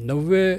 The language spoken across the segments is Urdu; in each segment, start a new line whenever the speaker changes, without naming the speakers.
90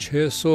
600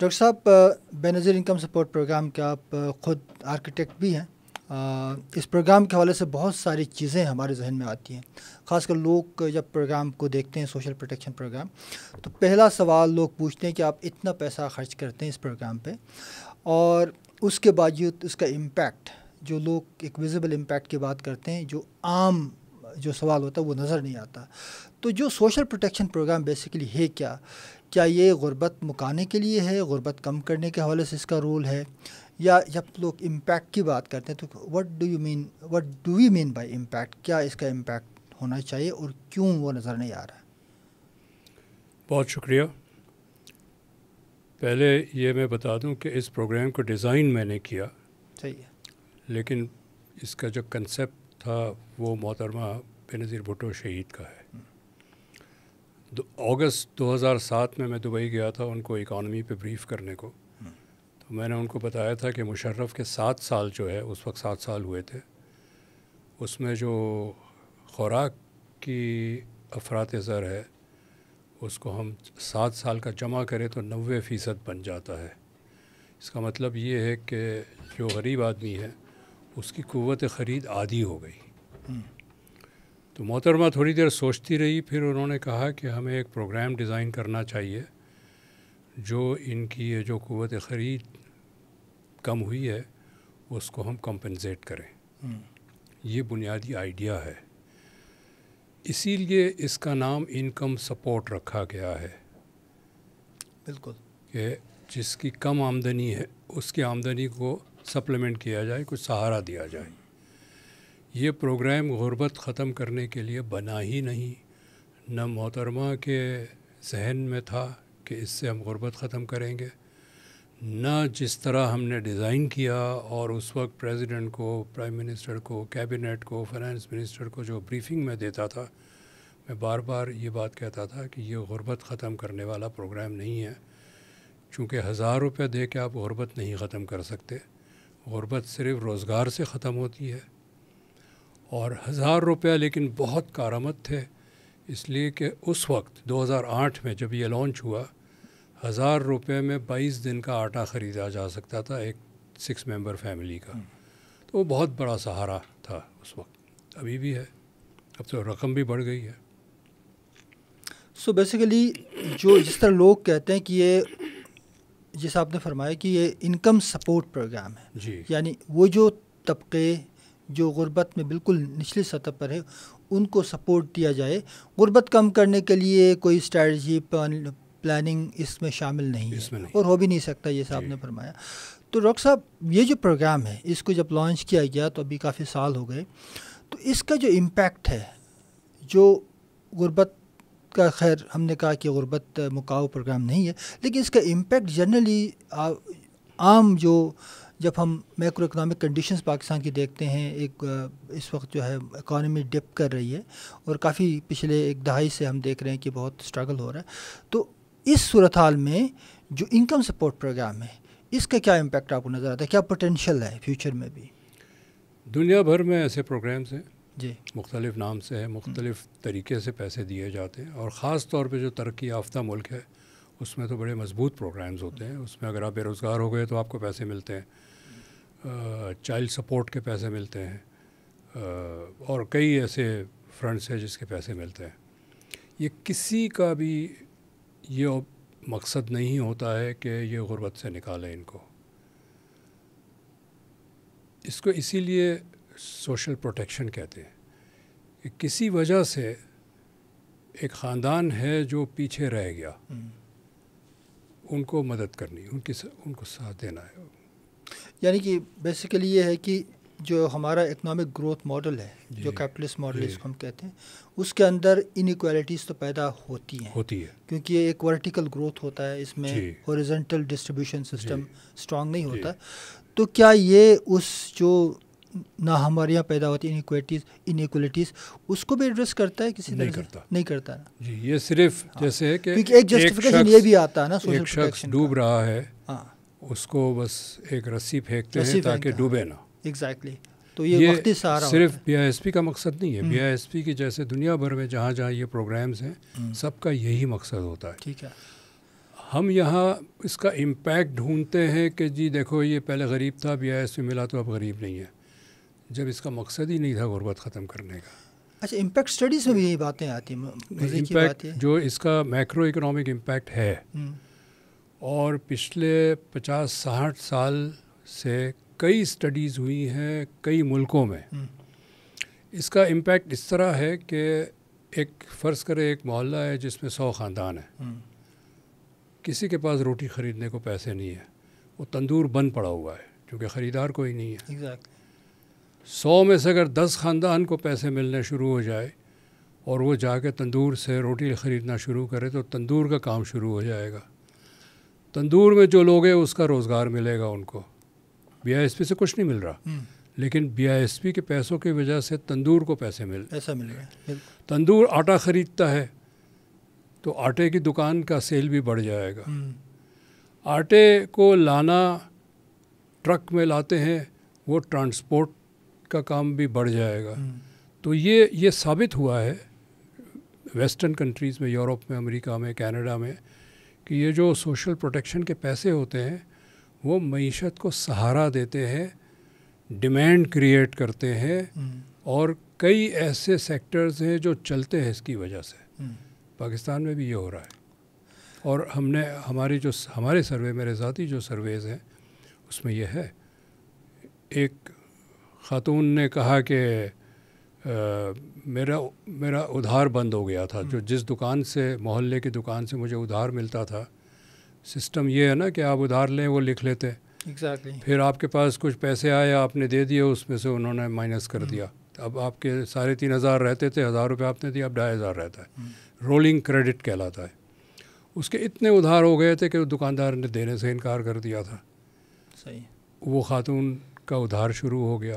ڈاکٹر صاحب، بے نظیر انکم سپورٹ پروگرام کے آپ خود آرکیٹیکٹ بھی ہیں. اس پروگرام کے حوالے سے بہت ساری چیزیں ہمارے ذہن میں آتی ہیں، خاص کر لوگ جب پروگرام کو دیکھتے ہیں، سوشل پروٹیکشن پروگرام، تو پہلا سوال لوگ پوچھتے ہیں کہ آپ اتنا پیسہ خرچ کرتے ہیں اس پروگرام پہ، اور اس کے باوجود اس کا امپیکٹ، جو لوگ ایک ویزیبل امپیکٹ کی بات کرتے ہیں، جو عام جو سوال ہوتا ہے وہ نظر نہیں آتا. تو جو سوشل پروٹیکشن پروگرام بیسیکلی ہے کیا یہ غربت مکانے کے لیے ہے، غربت کم کرنے کے حوالے سے اس کا رول ہے، یا جب لوگ امپیکٹ کی بات کرتے ہیں تو what do we mean by impact? کیا اس کا امپیکٹ ہونا چاہیے اور کیوں وہ نظر نہیں آ رہا ہے؟
بہت شکریہ. پہلے یہ میں بتا دوں کہ اس پروگرام کو ڈیزائن میں نے کیا،
صحیح ہے،
لیکن اس کا جو کنسیپٹ تھا وہ محترمہ بے نظیر بھٹو شہید کا ہے. اگست 2007 میں دبئی گیا تھا ان کو اکانومی پہ بریف کرنے کو. تو میں نے ان کو بتایا تھا کہ مشرف کے 7 سال جو ہے، اس وقت 7 سال ہوئے تھے، اس میں جو خوراک کی افراط زر ہے اس کو ہم 7 سال کا جمع کریں تو 90% بن جاتا ہے. اس کا مطلب یہ ہے کہ جو غریب آدمی ہے اس کی قوت خرید آدھی ہو گئی. تو محترمہ تھوڑی دیر سوچتی رہی، پھر انہوں نے کہا کہ ہمیں ایک پروگرام ڈیزائن کرنا چاہیے جو ان کی یہ جو قوت خرید کم ہوئی ہے اس کو ہم کمپنسیٹ کریں. یہ بنیادی آئیڈیا ہے، اسی لیے اس کا نام انکم سپورٹ رکھا گیا ہے.
بالکل،
کہ جس کی کم آمدنی ہے اس کی آمدنی کو سپلیمنٹ کیا جائے، کچھ سہارا دیا جائے. یہ پروگرام غربت ختم کرنے کے لیے بنا ہی نہیں، نہ محترمہ کے ذہن میں تھا کہ اس سے ہم غربت ختم کریں گے، نہ جس طرح ہم نے ڈیزائن کیا اور اس وقت پریزیڈنٹ کو، پرائم منسٹر کو، کیبنٹ کو، فائنانس منسٹر کو جو بریفنگ میں دیتا تھا، میں بار بار یہ بات کہتا تھا کہ یہ غربت ختم کرنے والا پروگرام نہیں ہے. چونکہ 1000 روپے دے کے آپ غربت نہیں ختم کر سکتے. غربت صرف روزگار سے ختم ہوتی ہے. اور 1000 روپیہ لیکن بہت کارآمد تھے، اس لیے کہ اس وقت 2008 میں جب یہ لانچ ہوا 1000 روپے میں 22 دن کا آٹا خریدا جا سکتا تھا ایک 6 ممبر فیملی کا. تو وہ بہت بڑا سہارا تھا اس وقت، ابھی بھی ہے، اب تو رقم بھی بڑھ گئی ہے.
سو بیسیکلی جو جس طرح لوگ کہتے ہیں کہ یہ، جیسا آپ نے فرمایا کہ یہ انکم سپورٹ پروگرام ہے،
جی،
یعنی وہ جو طبقے جو غربت میں بالکل نچلی سطح پر ہے ان کو سپورٹ دیا جائے. غربت کم کرنے کے لیے کوئی اسٹریٹجی پلاننگ اس میں شامل نہیں ہے، اور ہو بھی نہیں سکتا، یہ آپ نے فرمایا. تو ڈاکٹر صاحب، یہ جو پروگرام ہے اس کو جب لانچ کیا گیا تو ابھی کافی سال ہو گئے، تو اس کا جو امپیکٹ ہے، جو غربت کا، خیر ہم نے کہا کہ غربت مکاؤ پروگرام نہیں ہے، لیکن اس کا امپیکٹ جنرلی عام جو جب ہم میکرو اکنامک کنڈیشنز پاکستان کی دیکھتے ہیں، ایک اس وقت جو ہے اکانومی ڈپ کر رہی ہے اور کافی پچھلے 1 دہائی سے ہم دیکھ رہے ہیں کہ بہت اسٹرگل ہو رہا ہے. تو اس صورتحال میں جو انکم سپورٹ پروگرام ہے اس کا کیا امپیکٹ آپ کو نظر آتا ہے؟ کیا پوٹینشیل ہے فیوچر میں بھی؟
دنیا بھر میں ایسے پروگرامز ہیں،
جی،
مختلف نام سے ہیں، مختلف طریقے سے پیسے دیے جاتے ہیں، اور خاص طور پہ جو ترقی یافتہ ملک ہے اس میں تو بڑے مضبوط پروگرامز ہوتے ہیں. اس میں اگر آپ بے روزگار ہو گئے تو آپ کو پیسے ملتے ہیں، چائلڈ سپورٹ کے پیسے ملتے ہیں، اور کئی ایسے فرنٹس ہیں جس کے پیسے ملتے ہیں. یہ کسی کا بھی یہ مقصد نہیں ہوتا ہے کہ یہ غربت سے نکالیں ان کو. اس کو اسی لیے سوشل پروٹیکشن کہتے ہیں کہ کسی وجہ سے ایک خاندان ہے جو پیچھے رہ گیا، ان کو مدد کرنی، ان کو ساتھ دینا ہے.
یعنی کہ بیسیکلی یہ ہے کہ جو ہمارا اکنامک گروتھ ماڈل ہے، جو کیپٹلسٹ ماڈل اس کو ہم کہتے ہیں، اس کے اندر انیکوالٹیز تو پیدا ہوتی ہیں، کیونکہ یہ ایک ورٹیکل گروتھ ہوتا ہے، اس میں ہورزنٹل ڈسٹریبیوشن سسٹم اسٹرانگ نہیں ہوتا. تو کیا یہ اس جو نہ ہمارے یہاں پیدا ہوتی انیکوالٹیز اس کو بھی ایڈریس کرتا ہے؟ کسی طرح نہیں کرتا نا.
جی، یہ صرف جیسے ہے کہ
ایک جسٹیفیکیشن یہ بھی آتا ہے نا،
ایک شخص ڈوب رہا ہے، اس کو بس ایک رسی پھینکتے ہیں تاکہ ڈوبے نہ.
ایگزیکٹلی. تو یہ وقتی سہارا
صرف BISP کا مقصد نہیں ہے. BISP کی جیسے دنیا بھر میں جہاں جہاں یہ پروگرامز ہیں سب کا یہی مقصد ہوتا ہے.
ٹھیک ہے.
ہم یہاں اس کا امپیکٹ ڈھونڈتے ہیں کہ جی دیکھو یہ پہلے غریب تھا BISP ملا تو اب غریب نہیں ہے، جب اس کا مقصد ہی نہیں تھا غربت ختم کرنے کا۔
اچھا، امپیکٹ اسٹڈیز میں بھی یہی باتیں آتی ہیں، مزے کی بات ہے
جو اس کا میکرو اکنامک امپیکٹ ہے، اور پچھلے 50-60 سال سے کئی اسٹڈیز ہوئی ہیں کئی ملکوں میں۔ اس کا امپیکٹ اس طرح ہے کہ ایک فرض کرے ایک محلہ ہے جس میں 100 خاندان ہیں، کسی کے پاس روٹی خریدنے کو پیسے نہیں ہے، وہ تندور بند پڑا ہوا ہے کیونکہ خریدار کوئی نہیں ہے۔ 100 میں سے اگر 10 خاندان کو پیسے ملنے شروع ہو جائے اور وہ جا کے تندور سے روٹی خریدنا شروع کرے تو تندور کا کام شروع ہو جائے گا۔ تندور میں جو لوگ ہیں اس کا روزگار ملے گا ان کو، BISP سے کچھ نہیں مل رہا، لیکن BISP کے پیسوں کی وجہ سے تندور کو پیسے مل
رہا۔
تندور آٹا خریدتا ہے تو آٹے کی دکان کا سیل بھی بڑھ جائے گا۔ آٹے کو لانا، ٹرک میں لاتے ہیں، وہ ٹرانسپورٹ کا کام بھی بڑھ جائے گا۔ تو یہ ثابت ہوا ہے ویسٹرن کنٹریز میں، یورپ میں، امریکہ میں، کینیڈا میں، کہ یہ جو سوشل پروٹیکشن کے پیسے ہوتے ہیں وہ معیشت کو سہارا دیتے ہیں، ڈیمانڈ کریٹ کرتے ہیں، اور کئی ایسے سیکٹرز ہیں جو چلتے ہیں اس کی وجہ سے۔ پاکستان میں بھی یہ ہو رہا ہے، اور ہم نے ہمارے سروے، میرے ذاتی جو سرویز ہیں اس میں یہ ہے۔ ایک خاتون نے کہا کہ میرا ادھار بند ہو گیا تھا، جو جس دکان سے، محلے کی دکان سے مجھے ادھار ملتا تھا، سسٹم یہ ہے نا کہ آپ ادھار لیں وہ لکھ لیتے، پھر آپ کے پاس کچھ پیسے آئے آپ نے دے دیے، اس میں سے انہوں نے مائنس کر دیا، اب آپ کے 3,500 رہتے تھے، 1,000 روپے آپ نے دیا، اب 2,500 رہتا ہے، رولنگ کریڈٹ کہلاتا ہے۔ اس کے اتنے ادھار ہو گئے تھے کہ دکاندار نے دینے سے انکار کر دیا تھا۔ وہ خاتون کا ادھار شروع ہو گیا۔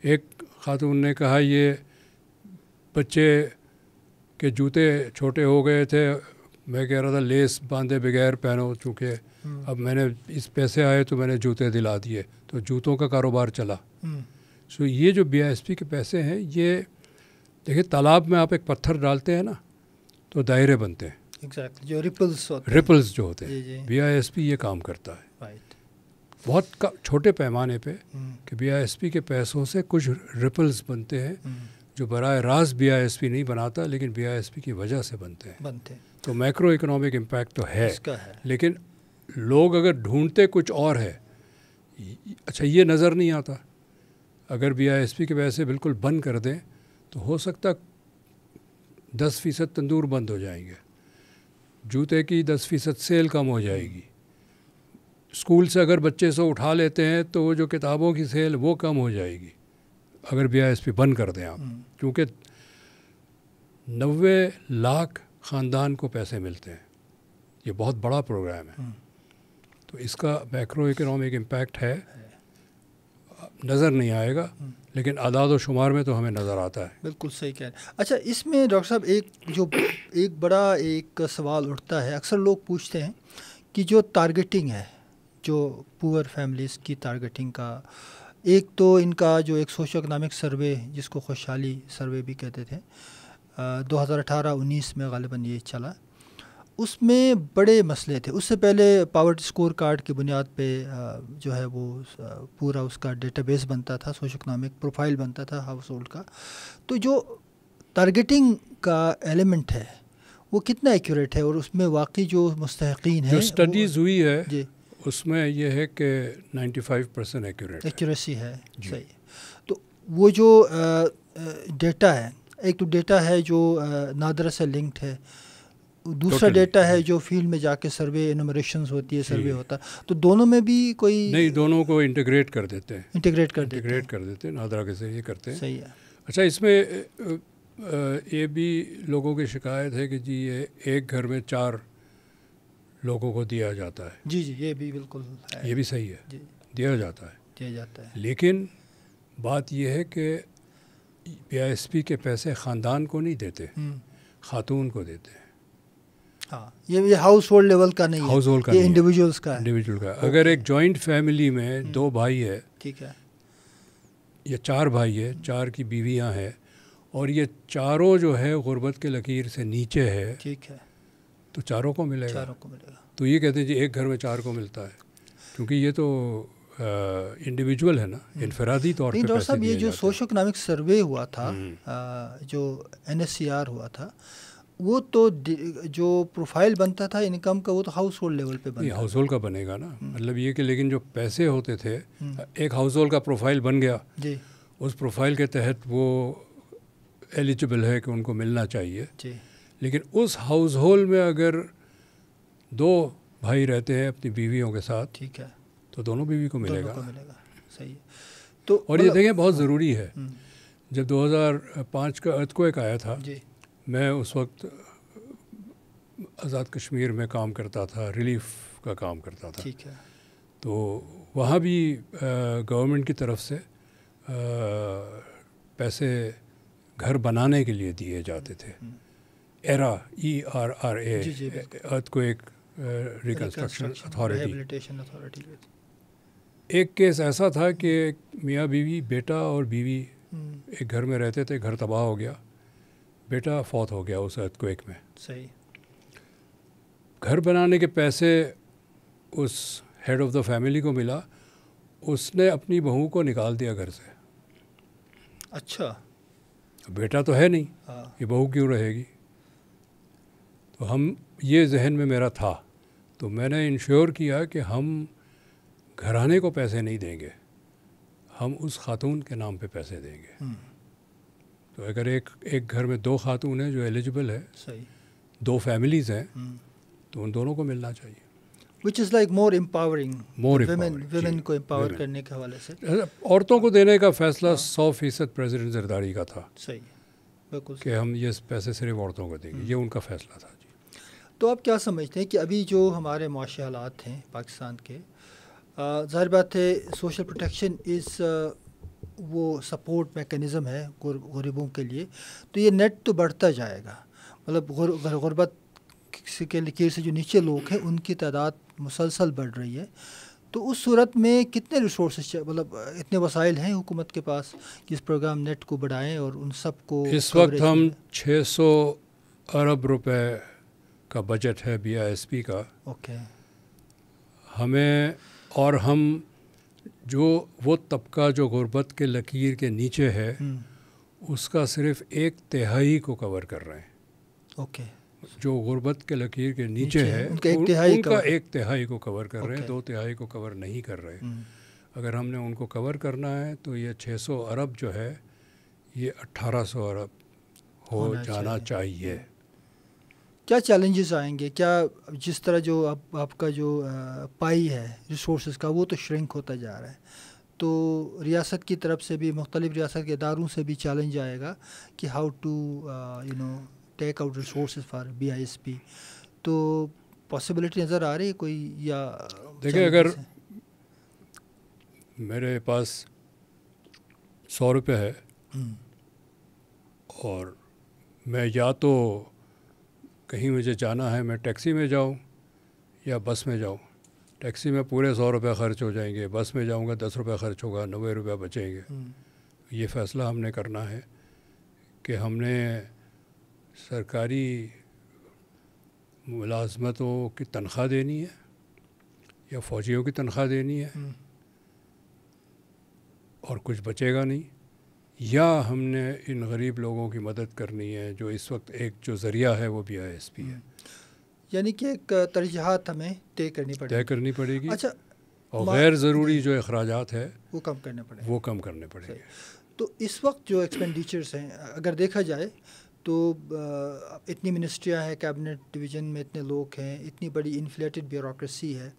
ایک خاتون نے کہا یہ بچے کے جوتے چھوٹے ہو گئے تھے، میں کہہ رہا تھا لیس باندھے بغیر پہنو، چونکہ اب میں نے اس پیسے آئے تو میں نے جوتے دلا دیے، تو جوتوں کا کاروبار چلا۔ سو یہ جو BISP کے پیسے ہیں، یہ دیکھیں تالاب میں آپ ایک پتھر ڈالتے ہیں نا تو دائرے بنتے ہیں،
جو
ریپلز جو ہوتے ہیں، BISP یہ کام کرتا ہے بہت چھوٹے پیمانے پہ، کہ BISP کے پیسوں سے کچھ ریپلز بنتے ہیں جو براہ راست BISP نہیں بناتا، لیکن BISP کی وجہ سے بنتے ہیں۔ تو میکرو اکنامک امپیکٹ تو ہے، لیکن لوگ اگر ڈھونڈتے کچھ اور ہے، اچھا یہ نظر نہیں آتا۔ اگر BISP کے پیسے بالکل بند کر دیں تو ہو سکتا 10% تندور بند ہو جائیں گے، جوتے کی 10% سیل کم ہو جائے گی، اسکول سے اگر بچے سے اٹھا لیتے ہیں تو وہ جو کتابوں کی سیل وہ کم ہو جائے گی اگر BISP بند کر دیں آپ، کیونکہ 90 لاکھ خاندان کو پیسے ملتے ہیں، یہ بہت بڑا پروگرام ہے۔ تو اس کا میکرو اکنامک امپیکٹ ہے، نظر نہیں آئے گا لیکن اعداد و شمار میں تو ہمیں نظر آتا ہے۔
بالکل صحیح کہہ رہے ہیں۔ اچھا، اس میں ڈاکٹر صاحب ایک بڑا سوال اٹھتا ہے، اکثر لوگ پوچھتے ہیں کہ جو ٹارگیٹنگ ہے، جو پور فیملیز کی ٹارگیٹنگ کا، ایک تو ان کا جو ایک سوشو اکنامک سروے جس کو خوشحالی سروے بھی کہتے تھے، 2018-19 میں غالباً یہ چلا، اس میں بڑے مسئلے تھے۔ اس سے پہلے پاورٹی اسکور کارڈ کی بنیاد پہ جو ہے وہ پورا اس کا ڈیٹا بیس بنتا تھا، سوشو اکنامک پروفائل بنتا تھا ہاؤس ہولڈ کا۔ تو جو ٹارگیٹنگ کا ایلیمنٹ ہے وہ کتنا ایکوریٹ ہے، اور اس میں واقعی جو مستحقین ہیں،
جو اسٹڈیز ہوئی ہے
جی
اس میں یہ ہے کہ 95%
ایکوریسی ہے۔ صحیح۔ تو وہ جو ڈیٹا ہے، ایک تو ڈیٹا ہے جو نادرہ سے لنکڈ ہے، دوسرا ڈیٹا ہے جو فیلڈ میں جا کے سروے انومریشنز ہوتی ہے، سروے ہوتا ہے، تو دونوں میں بھی کوئی
نہیں، دونوں کو انٹیگریٹ کر دیتے ہیں،
انٹیگریٹ کر دیتے
ہیں، نادرہ کے ذریعے کرتے ہیں۔
صحیح ہے۔
اچھا، اس میں یہ بھی لوگوں کی شکایت ہے کہ جی یہ ایک گھر میں 4 لوگوں کو دیا جاتا ہے۔
جی جی، یہ بھی بالکل ہے،
یہ بھی صحیح ہے،
جی
دیا جاتا
ہے،
لیکن بات یہ ہے کہ BISP کے پیسے خاندان کو نہیں دیتے، خاتون کو دیتے ہیں۔
ہاں، یہ ہاؤس ہولڈ لیول کا نہیں ہے،
ہاؤس ہولڈ کا،
یہ انڈیویجولس کا ہے،
انڈیویجول کا۔ اگر ایک جوائنٹ فیملی میں 2 بھائی ہے،
ٹھیک ہے،
یا 4 بھائی ہے، 4 کی بیویاں ہیں، اور یہ چاروں جو ہے غربت کے لکیر سے نیچے ہے،
ٹھیک ہے،
تو چاروں کو ملے گا۔ تو یہ کہتے ہیں جی ایک گھر میں 4 کو ملتا ہے، کیونکہ یہ تو انڈیویجول ہے نا، انفرادی طور پہ
ڈاکٹر
پیسے
صاحب،
دیے
یہ جو
جاتے ہیں۔
سوشو اکنامک سروے ہوا تھا، جو NSCR ہوا تھا، وہ تو جو پروفائل بنتا تھا انکم کا وہ تو ہاؤس ہولڈ لیول پہ بنتا
ہاؤس ہولڈ کا بنے گا نا، مطلب یہ کہ لیکن جو پیسے ہوتے تھے، ایک ہاؤس ہولڈ کا پروفائل بن گیا،
جی
اس پروفائل کے تحت وہ ایلیجبل ہے کہ ان کو ملنا چاہیے،
جی،
لیکن اس ہاؤس ہولڈ میں اگر 2 بھائی رہتے ہیں اپنی بیویوں کے ساتھ،
ٹھیک ہے،
تو دونوں بیوی کو ملے
دونوں
گا
کو ملے گا، صحیح ہے۔ تو
اور یہ دیکھیں بہت ضروری ہے، جب 2005 کا ارتھکویک آیا تھا،
جی
میں اس وقت آزاد کشمیر میں کام کرتا تھا، ریلیف کا کام کرتا تھا،
ٹھیک ہے،
تو وہاں بھی گورنمنٹ کی طرف سے پیسے گھر بنانے کے لیے دیے جاتے تھے، ایرا ERRA،
جی جی بالکل،
earthquake reconstruction authority.
Rehabilitation authority.
ایک کیس ایسا تھا کہ میاں بیوی، بیٹا اور بیوی ایک گھر میں رہتے تھے، گھر تباہ ہو گیا، بیٹا فوت ہو گیا اس ارتھکویک میں،
صحیح،
گھر بنانے کے پیسے اس ہیڈ آف دا فیملی کو ملا، اس نے اپنی بہو کو نکال دیا گھر سے۔
اچھا،
بیٹا تو ہے نہیں،
ہاں،
یہ بہو کیوں رہے گی؟ تو یہ ذہن میں میرا تھا، تو میں نے انشور کیا کہ ہم گھرانے کو پیسے نہیں دیں گے، ہم اس خاتون کے نام پہ پیسے دیں گے۔ تو اگر ایک گھر میں 2 خاتون ہیں جو ایلیجبل ہے،
صحیح،
2 فیملیز ہیں، تو ان دونوں کو ملنا چاہیے۔
Which is like more empowering,
empowering،
women کو امپاور
women۔
کرنے کے حوالے سے
عورتوں کو دینے کا فیصلہ 100% پریزیڈنٹ زرداری کا تھا
صحیح، بالکل۔
کہ ہم یہ پیسے صرف عورتوں کو دیں گے، یہ ان کا فیصلہ تھا۔ جی،
تو آپ کیا سمجھتے ہیں کہ ابھی جو ہمارے معاشی حالات ہیں پاکستان کے، ظاہر بات ہے سوشل پروٹیکشن از وہ سپورٹ میکانزم ہے غریبوں کے لیے، تو یہ نیٹ تو بڑھتا جائے گا، مطلب غربت کے لکیر سے جو نیچے لوگ ہیں ان کی تعداد مسلسل بڑھ رہی ہے، تو اس صورت میں کتنے ریسورسز، مطلب اتنے وسائل ہیں حکومت کے پاس کہ اس پروگرام نیٹ کو بڑھائیں اور ان سب کو؟
اس وقت ہم 600 ارب روپے کا بجٹ ہے BISP کا،
اوکے،
ہمیں، اور ہم جو وہ طبقہ جو غربت کے لکیر کے نیچے ہے، اس کا صرف 1/3 کو کور کر رہے ہیں۔
اوکے،
جو غربت کے لکیر کے نیچے ہے
ان کا
1/3 کو کور کر رہے ہیں، 2/3 کو کور نہیں کر رہے۔ اگر ہم نے ان کو کور کرنا ہے تو یہ 600 ارب جو ہے یہ 1800 ارب ہو جانا چاہیے۔
کیا چیلنجز آئیں گے؟ کیا جس طرح جو آپ کا جو پائی ہے ریسورسز کا وہ تو شرنک ہوتا جا رہا ہے، تو ریاست کی طرف سے بھی، مختلف ریاست کے اداروں سے بھی چیلنج آئے گا کہ how to take out resources for BISP، تو پاسبلٹی نظر آ رہی ہے کوئی؟ یا
دیکھیں، اگر میرے پاس 100 روپے ہے اور میں یا تو کہیں مجھے جانا ہے میں ٹیکسی میں جاؤں یا بس میں جاؤں، ٹیکسی میں پورے 100 روپے خرچ ہو جائیں گے، بس میں جاؤں گا 10 روپے خرچ ہوگا، 90 روپے بچیں گے۔ یہ فیصلہ ہم نے کرنا ہے کہ ہم نے سرکاری ملازمتوں کی تنخواہ دینی ہے یا فوجیوں کی تنخواہ دینی ہے اور کچھ بچے گا نہیں، یا ہم نے ان غریب لوگوں کی مدد کرنی ہے جو اس وقت ایک جو ذریعہ ہے وہ BISP ہے۔
یعنی کہ ایک ترجیحات ہمیں طے کرنی پڑے گی۔ اچھا،
اور غیر ضروری جو اخراجات ہے
وہ کم کرنے پڑیں گے۔ تو اس وقت جو ایکسپینڈیچرس ہیں اگر دیکھا جائے تو اتنی منسٹریاں ہیں، کیبنٹ ڈویژن میں اتنے لوگ ہیں، اتنی بڑی انفلیٹڈ بیوروکریسی ہے،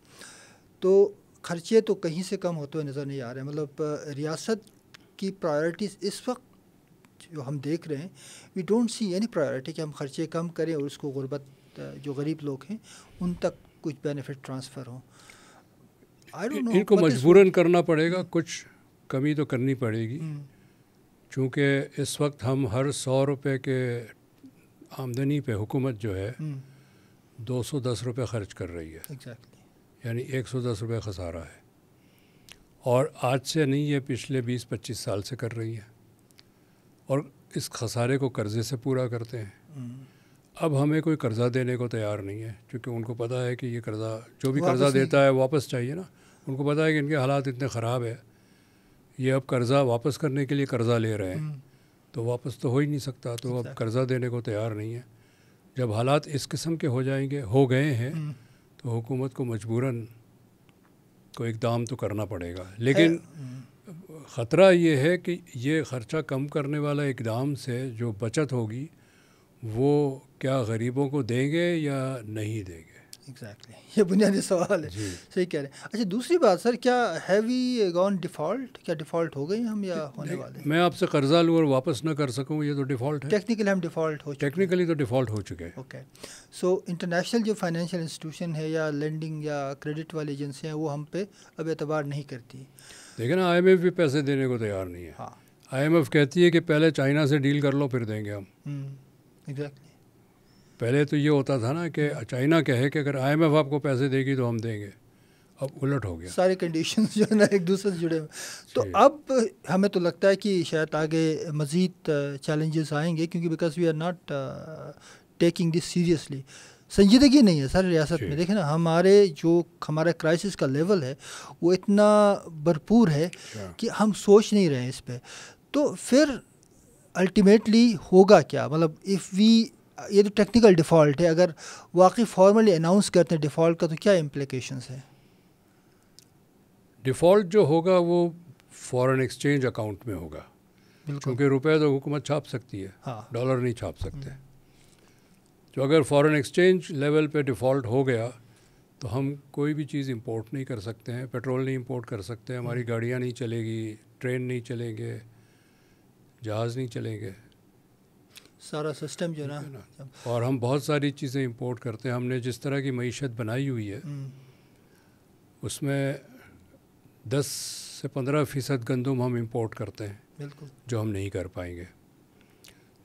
تو خرچے تو کہیں سے کم ہوتے ہوئے نظر نہیں آ رہے۔ مطلب ریاست کی پرائرٹیز اس وقت جو ہم دیکھ رہے ہیں، we don't see any priority کہ ہم خرچے کم کریں اور اس کو غربت جو غریب لوگ ہیں ان تک کچھ بینیفٹ ٹرانسفر ہوں۔
ان کو مجبوراً کرنا پڑے گا، کچھ کمی تو کرنی پڑے گی، چونکہ اس وقت ہم ہر 100 روپے کے آمدنی پہ حکومت جو ہے 210 روپے خرچ کر رہی ہے، یعنی 110 روپے خسارہ ہے، اور آج سے نہیں، یہ پچھلے 20-25 سال سے کر رہی ہے، اور اس خسارے کو قرضے سے پورا کرتے ہیں۔ اب ہمیں کوئی قرضہ دینے کو تیار نہیں ہے، کیونکہ ان کو پتہ ہے کہ یہ قرضہ جو بھی قرضہ دیتا ہے واپس چاہیے نا. ان کو پتہ ہے کہ ان کے حالات اتنے خراب ہے، یہ اب قرضہ واپس کرنے کے لیے قرضہ لے رہے ہیں تو واپس تو ہو ہی نہیں سکتا، تو اب قرضہ دینے کو تیار نہیں ہے. جب حالات اس قسم کے ہو گئے ہیں تو حکومت کو مجبوراً کوئی اقدام تو کرنا پڑے گا. لیکن خطرہ یہ ہے کہ یہ خرچہ کم کرنے والا اقدام سے جو بچت ہوگی وہ کیا غریبوں کو دیں گے یا نہیں دیں گے.
ایگزیکٹلی، یہ بنیادی سوال ہے. صحیح کہہ رہے ہیں. اچھا دوسری بات سر، کیا ہیوی گون ڈیفالٹ، کیا ڈیفالٹ ہو گئے ہم یا ہونے والے؟
میں آپ سے قرضہ لوں اور واپس نہ کر سکوں، یہ تو ڈیفالٹ ہے.
ٹیکنیکلی ہم ڈیفالٹ ہو چکے،
ٹیکنیکلی تو ڈیفالٹ ہو چکے ہیں.
اوکے. سو انٹرنیشنل جو فائنینشیل انسٹیٹیوشن ہے یا لینڈنگ یا کریڈٹ والی ایجنسیاں ہیں وہ ہم پہ اب اعتبار نہیں کرتی.
دیکھیں نا، آئی ایم ایف بھی پیسے دینے کو تیار نہیں ہے. آئی ایم ایف کہتی ہے کہ پہلے چائنا سے ڈیل کر لو پھر دیں گے ہم.
ایگزیکٹلی.
پہلے تو یہ ہوتا تھا نا کہ چائنا کہے کہ اگر آئی ایم ایف آپ کو پیسے دے گی تو ہم دیں گے. اب الٹ ہو گیا،
سارے کنڈیشنز جو ہے نا ایک دوسرے سے جڑے ہوئے. تو اب ہمیں تو لگتا ہے کہ شاید آگے مزید چیلنجز آئیں گے، کیونکہ because we are not taking this seriously. سنجیدگی نہیں ہے سر ریاست میں. دیکھیں نا، ہمارا کرائسس کا لیول ہے وہ اتنا بھرپور ہے کہ ہم سوچ نہیں رہے ہیں اس پہ. تو پھر الٹیمیٹلی ہوگا کیا؟ مطلب یہ تو ٹیکنیکل ڈیفالٹ ہے، اگر واقعی فارملی اناؤنس کرتے ہیں ڈیفالٹ کا تو کیا امپلیکیشنز ہیں؟
ڈیفالٹ جو ہوگا وہ فارن ایکسچینج اکاؤنٹ میں ہوگا، کیونکہ روپے تو حکومت چھاپ سکتی ہے، ڈالر نہیں چھاپ سکتے. تو اگر فارن ایکسچینج لیول پہ ڈیفالٹ ہو گیا تو ہم کوئی بھی چیز امپورٹ نہیں کر سکتے ہیں. پیٹرول نہیں امپورٹ کر سکتے، ہماری گاڑیاں نہیں چلے گی، ٹرین نہیں چلیں گے، جہاز نہیں چلیں گے،
سارا سسٹم جو ہے نا.
اور ہم بہت ساری چیزیں امپورٹ کرتے ہیں. ہم نے جس طرح کی معیشت بنائی ہوئی ہے اس میں 10 سے 15% گندم ہم امپورٹ کرتے ہیں،
بالکل، جو
ہم نہیں کر پائیں گے.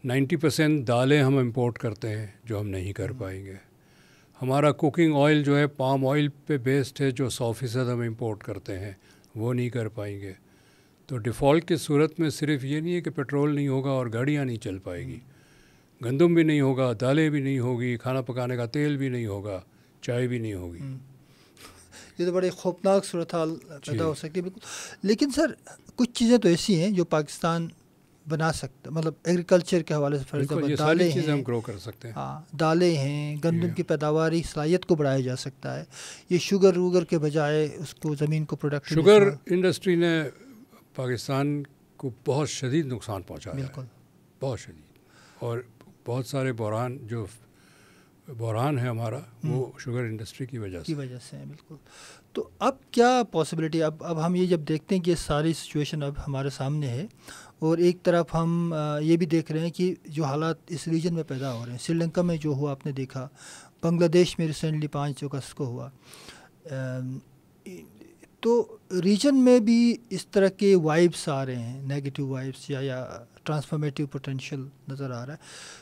90% دالیں ہم امپورٹ کرتے ہیں جو ہم نہیں کر پائیں گے. ہمارا کوکنگ آئل جو ہے پام آئل پہ بیسڈ ہے، جو 100% ہم امپورٹ کرتے ہیں وہ نہیں کر پائیں گے. تو ڈیفالٹ کی صورت میں صرف یہ نہیں ہے کہ پیٹرول نہیں ہوگا اور گاڑیاں نہیں چل پائے گی، گندم بھی نہیں ہوگا، دالیں بھی نہیں ہوگی، کھانا پکانے کا تیل بھی نہیں ہوگا، چائے بھی نہیں ہوگی.
یہ تو بڑے خوفناک صورتحال پیدا ہو سکتی ہے. بالکل. لیکن سر کچھ چیزیں تو ایسی ہیں جو پاکستان بنا سکتا، مطلب ایگریکلچر کے حوالے سے
دالیں ہیں، ہم گرو کر سکتے ہیں.
دالیں ہیں، گندم کی پیداواری صلاحیت کو بڑھایا جا سکتا ہے. یہ شوگر کے بجائے اس کو زمین کو پروڈکٹ.
شوگر انڈسٹری نے پاکستان کو بہت شدید نقصان پہنچایا ہے، بالکل بہت شدید. اور بہت سارے بحران ہے ہمارا وہ شوگر انڈسٹری کی وجہ
سے ہیں. بالکل. تو اب کیا پاسبلٹی، اب ہم یہ جب دیکھتے ہیں کہ یہ ساری سچویشن اب ہمارے سامنے ہے، اور ایک طرف ہم یہ بھی دیکھ رہے ہیں کہ جو حالات اس ریجن میں پیدا ہو رہے ہیں، سری لنکا میں جو ہوا آپ نے دیکھا، بنگلہ دیش میں ریسنٹلی 5 اگست کو ہوا، تو ریجن میں بھی اس طرح کے وائبس آ رہے ہیں، نیگیٹو وائبس یا ٹرانسفارمیٹیو پوٹینشیل نظر آ رہا ہے.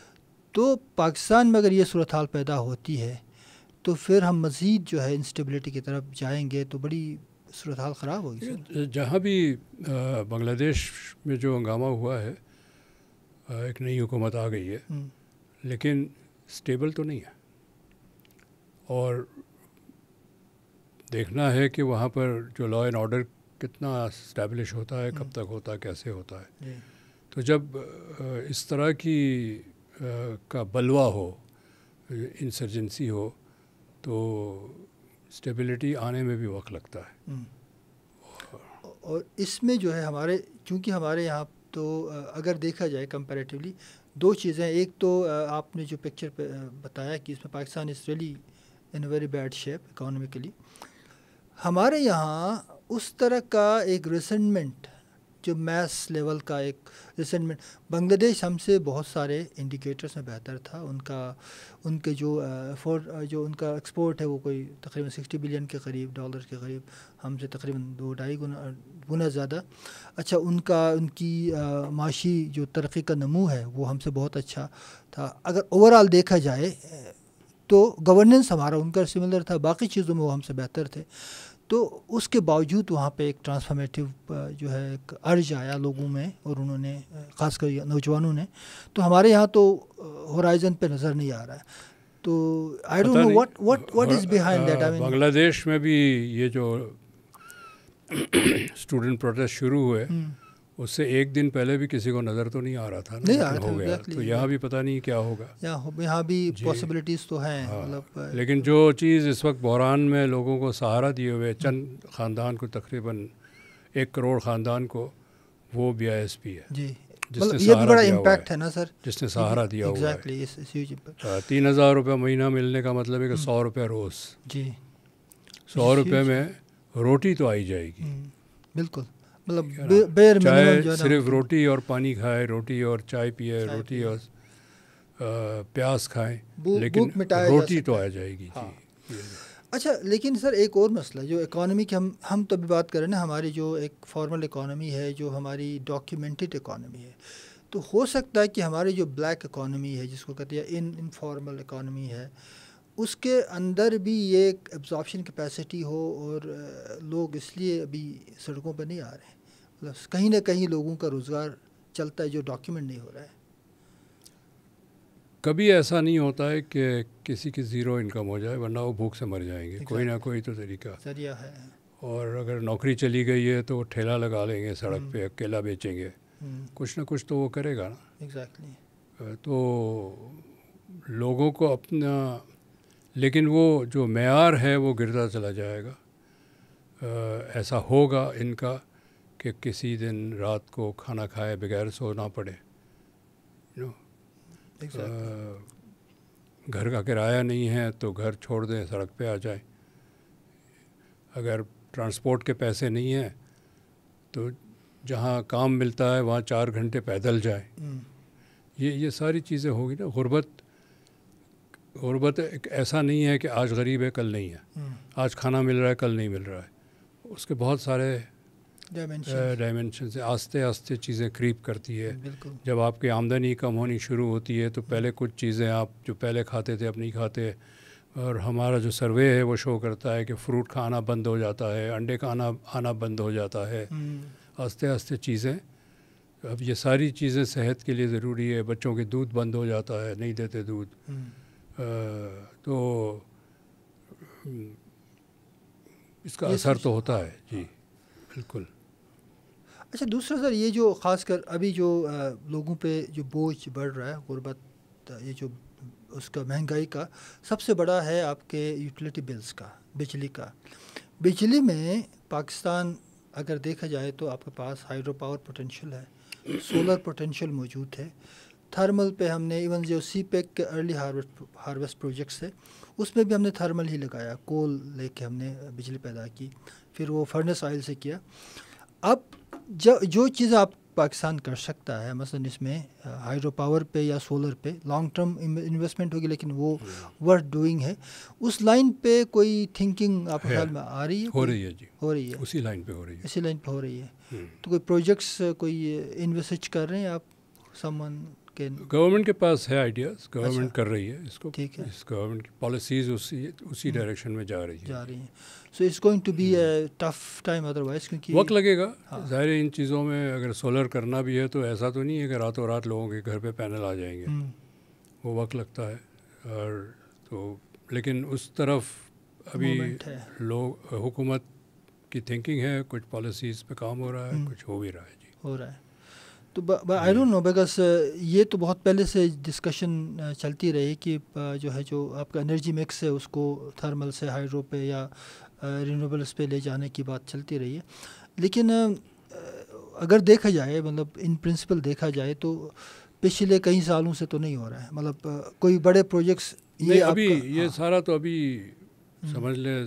تو پاکستان میں اگر یہ صورتحال پیدا ہوتی ہے تو پھر ہم مزید جو ہے انسٹیبلٹی کی طرف جائیں گے، تو بڑی صورتحال خراب ہوگی.
جہاں بھی بنگلہ دیش میں جو ہنگامہ ہوا ہے، ایک نئی حکومت آ گئی ہے لیکن اسٹیبل تو نہیں ہے، اور دیکھنا ہے کہ وہاں پر جو لا اینڈ آرڈر کتنا اسٹیبلش ہوتا ہے، کب تک ہوتا ہے، کیسے ہوتا ہے. تو جب اس طرح کی کا بلوا ہو، انسرجنسی ہو، تو اسٹیبلٹی آنے میں بھی وقت لگتا ہے.
اور اس میں جو ہے چونکہ ہمارے یہاں تو اگر دیکھا جائے کمپیریٹیولی 2 چیزیں، ایک تو آپ نے جو پکچر پہ بتایا کہ اس میں Pakistan is really in very bad shape economically. ہمارے یہاں اس طرح کا ایک ریسنٹمنٹ، جو میس لیول کا ایک ریسنٹمنٹ، بنگلہ دیش ہم سے بہت سارے انڈیکیٹرز میں بہتر تھا. ان کے جو ان کا ایکسپورٹ ہے وہ کوئی تقریباً 60 بلین کے قریب، ڈالر کے قریب، ہم سے تقریباً 2-2.5 گنا زیادہ. اچھا، ان کی معاشی جو ترقی کا نمو ہے وہ ہم سے بہت اچھا تھا. اگر اوور آل دیکھا جائے تو گورننس ہمارا ان کا سملر تھا، باقی چیزوں میں وہ ہم سے بہتر تھے. تو اس کے باوجود وہاں پہ ایک ٹرانسفارمیٹیو جو ہے ایک ارج آیا لوگوں میں، اور انہوں نے خاص کر نوجوانوں نے. تو ہمارے یہاں تو ہورائزن پہ نظر نہیں آ رہا ہے. تو I don't know what is behind that.
Bangladesh میں بھی یہ جو اسٹوڈنٹ پروٹیسٹ شروع ہوئے اس سے ایک دن پہلے بھی کسی کو نظر تو نہیں آ رہا تھا نا, ہو گیا. تو یہاں بھی پتہ نہیں کیا ہوگا,
یہاں بھی پاسبلٹیز تو ہیں.
لیکن جو چیز اس وقت بحران میں لوگوں کو سہارا دیے ہوئے چند خاندان کو, تقریباً 1 کروڑ خاندان کو, وہ BISP ہے
جی.
جس نے
یہ بھی بڑا امپیکٹ ہے نا سر,
جس نے سہارا دیا ہوا
ہے.
3,000 روپے مہینہ ملنے کا مطلب ہے کہ 100 روپے روز.
جی
100 روپے میں روٹی تو آئی جائے گی.
بالکل, مطلب بیر
چائے صرف روٹی اور پانی کھائے, روٹی اور چائے پیے, روٹی اور پیاز کھائیں, لیکن روٹی تو آ جائے گی. جی.
اچھا, لیکن سر ایک اور مسئلہ جو اکانومی کی ہم تو ابھی بات کر رہے ہیں نا, ہماری جو ایک فارمل اکانومی ہے, جو ہماری ڈاکیومنٹڈ اکانومی ہے, تو ہو سکتا ہے کہ ہماری جو بلیک اکانومی ہے, جس کو کہتے ہیں انفارمل اکانومی ہے, اس کے اندر بھی یہ ایک ایبزارپشن کیپیسٹی ہو, اور لوگ اس لیے ابھی سڑکوں پہ نہیں آ رہے ہیں. مطلب کہیں نہ کہیں لوگوں کا روزگار چلتا ہے جو ڈاکیومنٹ نہیں ہو رہا ہے.
کبھی ایسا نہیں ہوتا ہے کہ کسی کی زیرو انکم ہو جائے, ورنہ وہ بھوک سے مر جائیں گے. کوئی نہ کوئی تو طریقہ
ذریعہ ہے.
اور اگر نوکری چلی گئی ہے تو وہ ٹھیلا لگا لیں گے سڑک پہ, کیلا بیچیں گے, کچھ نہ کچھ تو وہ کرے گا نا.
ایگزیکٹلی.
تو لوگوں کو اپنا, لیکن وہ جو معیار ہے وہ گرتا چلا جائے گا. ایسا ہوگا ان کا کہ کسی دن رات کو کھانا کھائے بغیر سونا پڑے, گھر کا کرایہ نہیں ہے تو گھر چھوڑ دیں, سڑک پہ آ جائیں. اگر ٹرانسپورٹ کے پیسے نہیں ہیں تو جہاں کام ملتا ہے وہاں 4 گھنٹے پیدل جائیں. یہ ساری چیزیں ہوگی نا. غربت ایک ایسا نہیں ہے کہ آج غریب ہے کل نہیں ہے, آج کھانا مل رہا ہے کل نہیں مل رہا ہے. اس کے بہت سارے ڈائمینشنز ہیں. آہستہ آہستہ چیزیں کریپ کرتی ہے. جب آپ کی آمدنی کم ہونی شروع ہوتی ہے تو پہلے کچھ چیزیں آپ جو پہلے کھاتے تھے اب نہیں کھاتے. اور ہمارا جو سروے ہے وہ شو کرتا ہے کہ فروٹ کا آنا بند ہو جاتا ہے, انڈے کا آنا بند ہو جاتا ہے. آہستہ آہستہ چیزیں, اب یہ ساری چیزیں صحت کے لیے ضروری ہے. بچوں کے دودھ بند ہو جاتا ہے, نہیں دیتے دودھ. تو اس کا اثر تو ہوتا ہے. جی بالکل.
اچھا, دوسرا سر یہ جو خاص کر ابھی جو لوگوں پہ جو بوجھ بڑھ رہا ہے غربت, یہ جو اس کا مہنگائی کا سب سے بڑا ہے آپ کے یوٹیلیٹی بلز کا, بجلی کا. بجلی میں پاکستان اگر دیکھا جائے تو آپ کے پاس ہائیڈرو پاور پوٹینشیل ہے, سولر پوٹینشیل موجود ہے, تھرمل پہ ہم نے ایون جو سی پیک کے ارلی ہارویسٹ پروجیکٹس ہے اس میں بھی ہم نے تھرمل ہی لگایا, کول لے کے ہم نے بجلی پیدا کی, پھر وہ فرنس آئل سے کیا. اب جو چیز آپ پاکستان کر سکتا ہے, مثلا اس میں ہائیڈرو پاور پہ یا سولر پہ لانگ ٹرم انویسٹمنٹ ہوگی, لیکن وہ ورتھ ڈوئنگ ہے. اس لائن پہ کوئی تھنکنگ آپ کے خیال میں آ رہی ہے؟
ہو رہی ہے جی,
ہو رہی ہے,
اسی لائن پہ ہو رہی ہے.
اسی لائن پہ ہو رہی ہے. تو کوئی پروجیکٹس کوئی انویسٹ کر رہے ہیں آپ؟ سمن کے
گورنمنٹ کے پاس ہے آئیڈیاز, گورنمنٹ کر رہی ہے اس کو.
ٹھیک ہے,
اس گورنمنٹ کی پالیسیز اسی ڈائریکشن میں جا رہی
ہیں. So it's going to be a tough time otherwise, کیونکہ
وقت لگے گا. ظاہر ہے ان چیزوں میں اگر سولر کرنا بھی ہے تو ایسا تو نہیں ہے کہ راتوں رات لوگوں کے گھر پہ پینل آ جائیں گے, وہ وقت لگتا ہے. اور تو لیکن اس طرف ابھی لوگ, حکومت کی تھنکنگ ہے, کچھ پالیسیز پہ کام ہو رہا ہے, کچھ ہو بھی رہا ہے. جی
ہو رہا ہے. تو آئی ڈونٹ نو, بیکاز یہ تو بہت پہلے سے ڈسکشن چلتی رہی کہ جو ہے جو آپ کا انرجی مکس ہے اس کو تھرمل سے ہائیڈرو پہ یا رینیویبلس پہ لے جانے کی بات چلتی رہی ہے. لیکن اگر دیکھا جائے, مطلب ان پرنسپل دیکھا جائے تو پچھلے کئی سالوں سے تو نہیں ہو رہا ہے. مطلب کوئی بڑے پروجیکٹس
یہ ابھی یہ سارا تو ابھی سمجھ لیں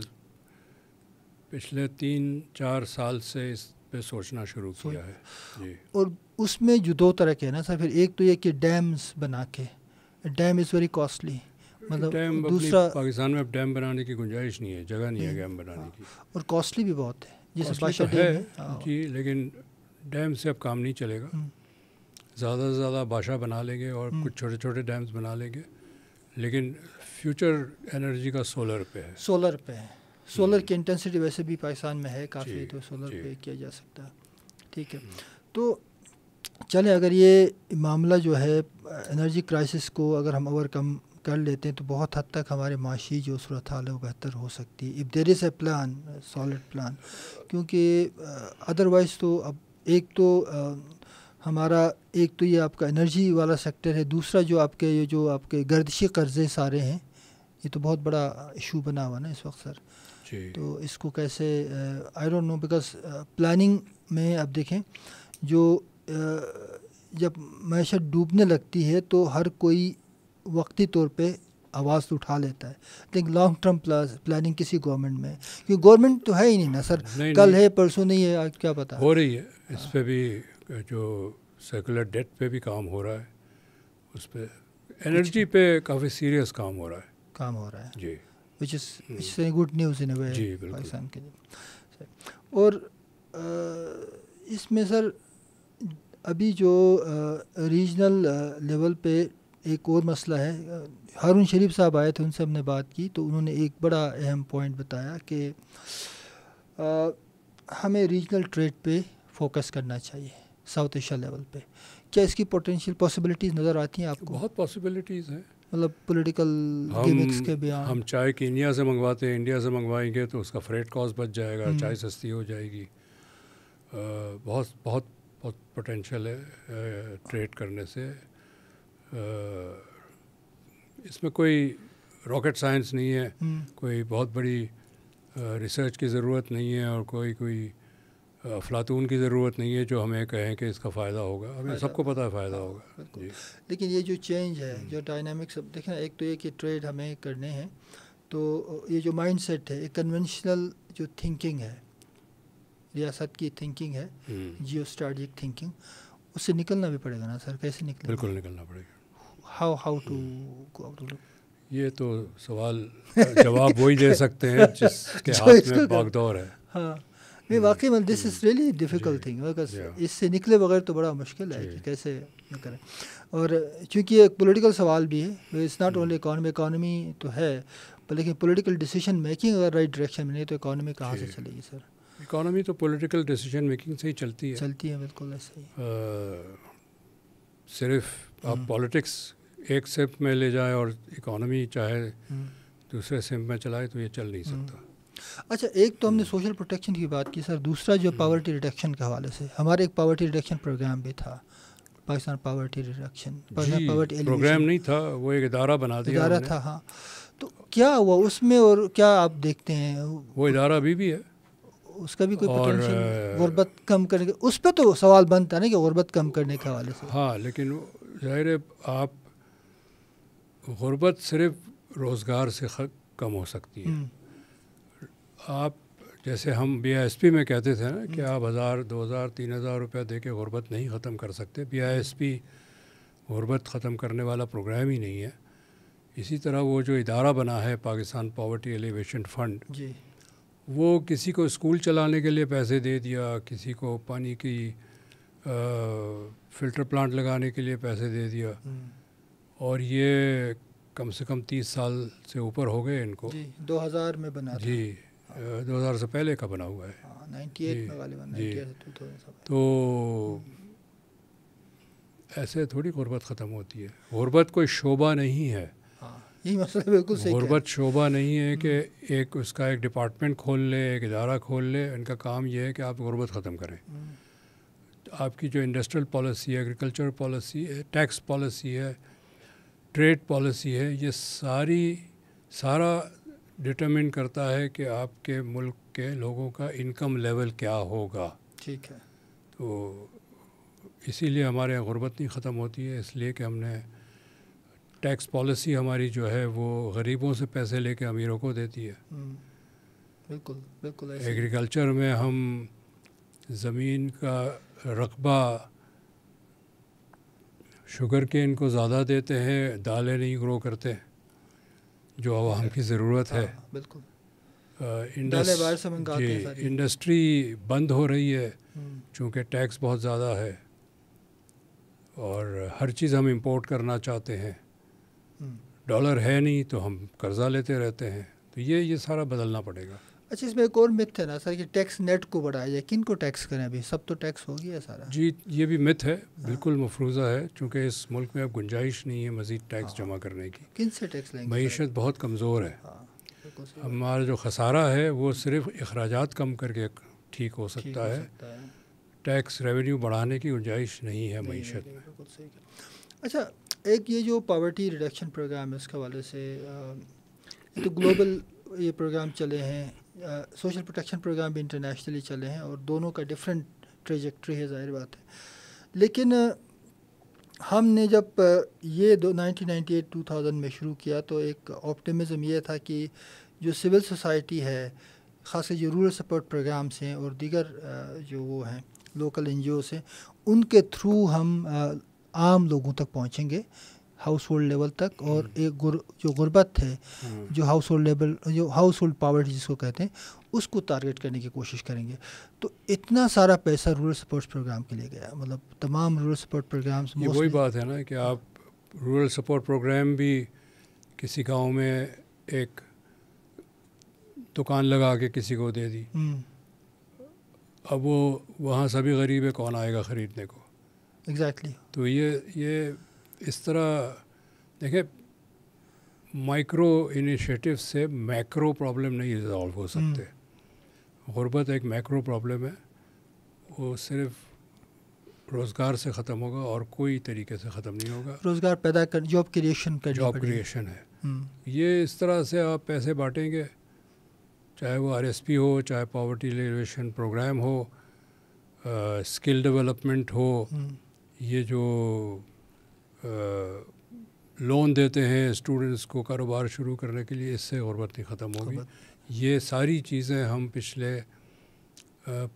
پچھلے 3-4 سال سے اس پہ سوچنا شروع کیا ہے. جی,
اور اس میں جو 2 طرح کے ہیں نا سر, پھر ایک تو یہ کہ ڈیمز بنا کے, ڈیم از ویری کاسٹلی. مطلب دوسرا
پاکستان میں اب ڈیم بنانے کی گنجائش نہیں ہے, جگہ نہیں ہے ڈیم بنانے کی,
اور کاسٹلی بھی بہت ہے. جیسے
بادشاہ ڈیم ہے جی, لیکن ڈیم سے اب کام نہیں چلے گا. زیادہ سے زیادہ بادشاہ بنا لیں گے اور کچھ چھوٹے چھوٹے ڈیمز بنا لیں گے, لیکن فیوچر انرجی کا سولر پہ ہے.
سولر پہ ہے. سولر کی انٹینسٹی ویسے بھی پاکستان میں ہے کافی, تو سولر پہ کیا جا سکتا ہے. ٹھیک ہے. تو چلیں اگر یہ معاملہ جو ہے انرجی کرائسس کو اگر ہم اوور کم کر لیتے ہیں تو بہت حد تک ہمارے معاشی جو صورت حال ہے وہ بہتر ہو سکتی ہے if there is a plan solid plan. کیونکہ ادروائز تو اب ایک تو ہمارا ایک تو یہ آپ کا انرجی والا سیکٹر ہے, دوسرا جو آپ کے یہ جو آپ کے گردشی قرضے سارے ہیں یہ تو بہت بڑا ایشو بنا ہوا نا اس وقت سر. تو اس کو کیسے I don't know because planning میں اب دیکھیں جو جب معیشت ڈوبنے لگتی ہے تو ہر کوئی وقتی طور پہ آواز تو اٹھا لیتا ہے, لیکن لانگ ٹرم پلاننگ کسی گورنمنٹ میں, کیونکہ گورنمنٹ تو ہے ہی نہیں نا سر, کل ہے پرسوں نہیں ہے, آج کیا پتا
ہو رہی ہے. اس پہ بھی جو سرکولر ڈیٹ پہ بھی کام ہو رہا ہے, اس پہ انرجی پہ کافی سیریس کام ہو رہا ہے جی,
which is a good news in a way
جی بالکل.
پاکستان کے لیے. اور اس میں سر ابھی جو ریجنل لیول پہ ایک اور مسئلہ ہے, ہارون شریف صاحب آئے تھے, ان سے ہم نے بات کی تو انہوں نے ایک بڑا اہم پوائنٹ بتایا کہ ہمیں ریجنل ٹریڈ پہ فوکس کرنا چاہیے ساؤتھ ایشیا لیول پہ. کیا اس کی پوٹینشیل پاسبلٹیز نظر آتی ہیں آپ کو؟
بہت پاسبلٹیز ہیں,
مطلب پولیٹیکل گیمکس کے بیان.
ہم چائے کینیا سے منگواتے ہیں, انڈیا سے منگوائیں گے تو اس کا فریٹ کاسٹ بچ جائے گا, چائے سستی ہو جائے گی. بہت بہت بہت پوٹینشیل ہے ٹریڈ کرنے سے. اس میں کوئی راکٹ سائنس نہیں ہے, کوئی بہت بڑی ریسرچ کی ضرورت نہیں ہے, اور کوئی افلاطون کی ضرورت نہیں ہے جو ہمیں کہیں کہ اس کا فائدہ ہوگا. ہمیں سب کو پتہ ہے فائدہ ہوگا جی.
لیکن یہ جو چینج ہے, جو ڈائنامکس, دیکھیں ایک تو یہ کہ ٹریڈ ہمیں کرنے ہیں, تو یہ جو مائنڈ سیٹ ہے, ایک کنونشنل جو تھنکنگ ہے, ریاست کی تھنکنگ ہے, جیو اسٹریٹجک تھنکنگ, اس سے نکلنا بھی پڑے گا نا سر. کیسے نکلے؟
بالکل نکلنا پڑے گا.
How to go out of.
یہ تو سوال جواب وہی دے سکتے ہیں جس کے ہاتھ میں باغ دور ہے.
ہاں نہیں واقعی میں this is really difficult thing, because اس سے نکلے بغیر تو بڑا مشکل ہے کہ کیسے کریں. اور چونکہ ایک پولیٹیکل سوال بھی ہے, اٹس ناٹ اونلی اکانومی تو ہے, لیکن پولیٹیکل ڈیسیجن میکنگ اگر رائٹ ڈائریکشن میں نہیں تو اکانومی کہاں سے چلے گی سر؟
اکانومی تو پولیٹیکل ڈیسیجن میکنگ سے ہی چلتی
ہے بالکل ایسے ہی.
صرف آپ پالیٹکس ایک سمت میں لے جائیں اور اکانومی چاہے دوسرے سمت میں چلائے تو یہ چل نہیں سکتا.
اچھا ایک تو ہم نے سوشل پروٹیکشن کی بات کی سر, دوسرا جو پاورٹی ریڈکشن کے حوالے سے ہمارے ایک پاورٹی ریڈکشن پروگرام بھی تھا, پاکستان پاورٹی ریڈکشن
پروگرام نہیں تھا, وہ ایک ادارہ بنا دیا
ادارہ تھا. ہاں تو کیا ہوا اس میں, اور کیا آپ دیکھتے ہیں
وہ ادارہ ابھی بھی ہے,
اس کا بھی کوئی پوٹینشیل غربت کم کرنے کا, اس پہ تو سوال بنتا نا کہ غربت کم کرنے کے حوالے سے.
ہاں لیکن ظاہر ہے آپ غربت صرف روزگار سے کم ہو سکتی ہے. آپ جیسے ہم بی آئی ایس پی میں کہتے تھے نا کہ آپ 1000 2000 3000 روپیہ دے کے غربت نہیں ختم کر سکتے. بی آئی ایس پی غربت ختم کرنے والا پروگرام ہی نہیں ہے. اسی طرح وہ جو ادارہ بنا ہے پاکستان پاورٹی ایلیویشن فنڈ, وہ کسی کو اسکول چلانے کے لیے پیسے دے دیا, کسی کو پانی کی فلٹر پلانٹ لگانے کے لیے پیسے دے دیا, اور یہ کم سے کم 30 سال سے اوپر ہو گئے ان کو.
2000 میں بنا تھا.
جی 2000 سے پہلے کا بنا ہوا ہے.
98 میں غالباً.
تو ایسے تھوڑی غربت ختم ہوتی ہے. غربت کوئی شعبہ نہیں ہے.
یہی مسئلہ بالکل صحیح.
غربت شعبہ نہیں ہے کہ ایک اس کا ایک ڈپارٹمنٹ کھول لے, ایک ادارہ کھول لے. ان کا کام یہ ہے کہ آپ غربت ختم کریں. آپ کی جو انڈسٹریل پالیسی ہے, ایگریکلچر پالیسی ہے, ٹیکس پالیسی ہے, ٹریڈ پالیسی ہے, یہ سارا ڈٹرمن کرتا ہے کہ آپ کے ملک کے لوگوں کا انکم لیول کیا ہوگا.
ٹھیک ہے.
تو اسی لیے ہمارے یہاں غربت نہیں ختم ہوتی ہے, اس لیے کہ ہم نے ٹیکس پالیسی ہماری جو ہے وہ غریبوں سے پیسے لے کے امیروں کو دیتی ہے.
بالکل بالکل.
ایگریکلچر میں ہم زمین کا رقبہ شوگر کین کو زیادہ دیتے ہیں, دالیں نہیں گرو کرتے جو عوام کی ضرورت ہے.
بالکل.
انڈسٹری بند ہو رہی ہے چونکہ ٹیکس بہت زیادہ ہے, اور ہر چیز ہم امپورٹ کرنا چاہتے ہیں. ڈالر ہے نہیں تو ہم قرضہ لیتے رہتے ہیں. تو یہ سارا بدلنا پڑے گا.
اچھا اس میں ایک اور مت ہے نا سر کہ ٹیکس نیٹ کو بڑھایا جائے، کن کو ٹیکس کریں؟ ابھی سب تو ٹیکس ہو گیا سارا.
جی یہ بھی مت ہے، بالکل مفروضہ ہے، چونکہ اس ملک میں اب گنجائش نہیں ہے مزید ٹیکس جمع کرنے کی.
کن سے ٹیکس لیں گے؟
معیشت بہت کمزور ہے. ہمارا جو خسارہ ہے وہ صرف اخراجات کم کر کے ٹھیک ہو سکتا ہے، ٹیکس ریونیو بڑھانے کی گنجائش نہیں ہے معیشت میں.
اچھا ایک یہ جو پاورٹی ریڈکشن پروگرام ہے اس کے حوالے سے تو گلوبل یہ پروگرام چلے ہیں، سوشل پروٹیکشن پروگرام بھی انٹرنیشنلی چلے ہیں اور دونوں کا ڈفرینٹ ٹریجیکٹری ہے، ظاہر بات ہے. لیکن ہم نے جب یہ 1998-2000 میں شروع کیا تو ایک آپٹیمزم یہ تھا کہ جو سول سوسائٹی ہے، خاص جو رورل سپورٹ پروگرامس ہیں اور دیگر جو وہ ہیں لوکل این جی اوز ہیں، ان کے تھرو ہم عام لوگوں تک پہنچیں گے، ہاؤس ہولڈ لیول تک، اور ایک جو غربت ہے، جو ہاؤس ہولڈ لیول، جو ہاؤس ہولڈ پاورٹی جس کو کہتے ہیں، اس کو ٹارگیٹ کرنے کی کوشش کریں گے. تو اتنا سارا پیسہ رورل سپورٹس پروگرام کے لیے گیا، مطلب تمام رورل سپورٹ پروگرامس.
یہ وہی بات ہے نا کہ آپ رورل سپورٹ پروگرام بھی کسی گاؤں میں ایک دکان لگا کے کسی کو دے دی، اب وہ وہاں سبھی غریب ہے، کون آئے گا خریدنے کو؟
ایگزیکٹلی.
تو یہ اس طرح دیکھیں، مائکرو انیشیٹو سے میکرو پرابلم نہیں ریزالو ہو سکتے. غربت ایک میکرو پرابلم ہے، وہ صرف روزگار سے ختم ہوگا اور کوئی طریقے سے ختم نہیں ہوگا.
روزگار پیدا کر، جاب
کریشن ہے. یہ اس طرح سے آپ پیسے بانٹیں گے، چاہے وہ آر ایس پی ہو، چاہے پاورٹی ایلیویشن پروگرام ہو، اسکل ڈیولپمنٹ ہو، یہ جو لون دیتے ہیں اسٹوڈنٹس کو کاروبار شروع کرنے کے لیے، اس سے غربت نہیں ختم ہوگی. یہ ساری چیزیں ہم پچھلے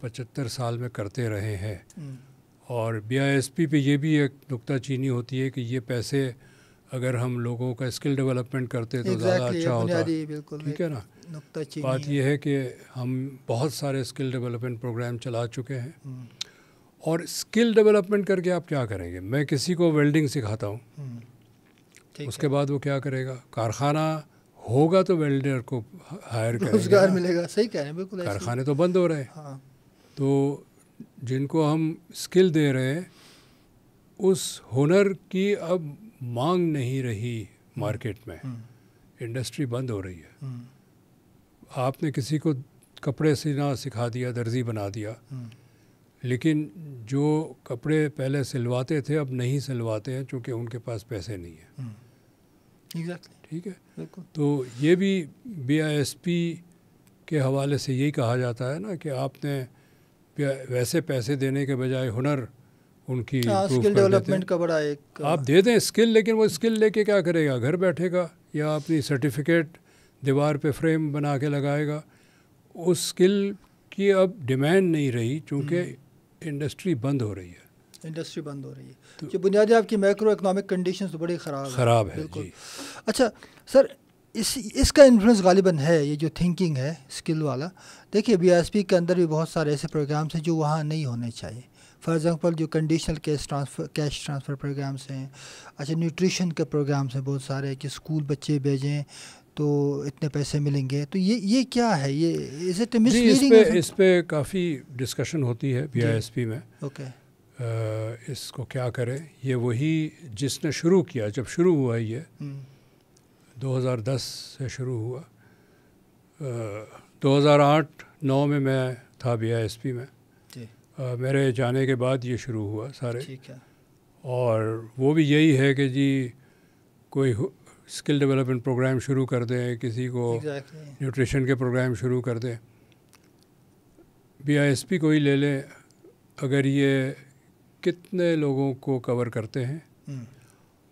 75 سال میں کرتے رہے ہیں. اور بی آئی ایس پی پہ یہ بھی ایک نکتہ چینی ہوتی ہے کہ یہ پیسے اگر ہم لوگوں کا اسکل ڈیولپمنٹ کرتے تو زیادہ اچھا ہوتا. ٹھیک ہے نا. بات یہ ہے کہ ہم بہت سارے اسکل ڈیولپمنٹ پروگرام چلا چکے ہیں. اور اسکل ڈیولپمنٹ کر کے آپ کیا کریں گے؟ میں کسی کو ویلڈنگ سکھاتا ہوں، اس کے بعد وہ کیا کرے گا؟ کارخانہ ہوگا تو ویلڈر کو ہائر کرے گا،
روزگار ملے گا. صحیح کہہ رہے ہیں، بالکل.
کارخانے تو بند ہو رہے ہیں. تو جن کو ہم اسکل دے رہے ہیں، اس ہنر کی اب مانگ نہیں رہی مارکیٹ میں، انڈسٹری بند ہو رہی ہے. آپ نے کسی کو کپڑے سینا سکھا دیا، درزی بنا دیا، لیکن جو کپڑے پہلے سلواتے تھے اب نہیں سلواتے ہیں چونکہ ان کے پاس پیسے نہیں ہیں. ٹھیک ہے. تو یہ بھی بی آئی ایس پی کے حوالے سے یہی کہا جاتا ہے نا کہ آپ نے ویسے پیسے دینے کے بجائے ہنر ان کی
اسکل ڈیولپمنٹ کا بڑا ایک
آپ دے دیں اسکل، لیکن وہ اسکل لے کے کیا کرے گا؟ گھر بیٹھے گا یا اپنی سرٹیفکیٹ دیوار پہ فریم بنا کے لگائے گا. اس اسکل کی اب ڈیمانڈ نہیں رہی چونکہ انڈسٹری بند ہو رہی ہے.
جو بنیادی آپ کی میکرو اکنامک کنڈیشنز تو بڑی خراب ہے.
جی.
اچھا سر، اس کا انفلوئنس غالباً ہے یہ جو تھنکنگ ہے اسکل والا. دیکھیے بی آئی ایس پی کے اندر بھی بہت سارے ایسے پروگرامس ہیں جو وہاں نہیں ہونے چاہیے. فار ایگزامپل جو کنڈیشنل کیش ٹرانسفر پروگرامس ہیں. اچھا نیوٹریشن کے پروگرامس ہیں بہت سارے کہ اسکول بچے بھیجیں تو اتنے پیسے ملیں گے. تو یہ کیا ہے؟ یہ از اٹ مس لیڈنگ؟
اس پہ کافی ڈسکشن ہوتی ہے بی آئی ایس پی میں.
اوکے.
اس کو کیا کریں؟ یہ وہی جس نے شروع کیا، جب شروع ہوا یہ 2010 سے شروع ہوا. 2008-9 میں تھا بی آئی ایس پی میں. میرے جانے کے بعد یہ شروع ہوا سارے. اور وہ بھی یہی ہے کہ جی کوئی اسکل ڈیولپمنٹ پروگرام شروع کر دیں، کسی کو نیوٹریشن کے پروگرام شروع کر دیں. بی آئی ایس پی کو ہی لے لیں، اگر یہ کتنے لوگوں کو کور کرتے ہیں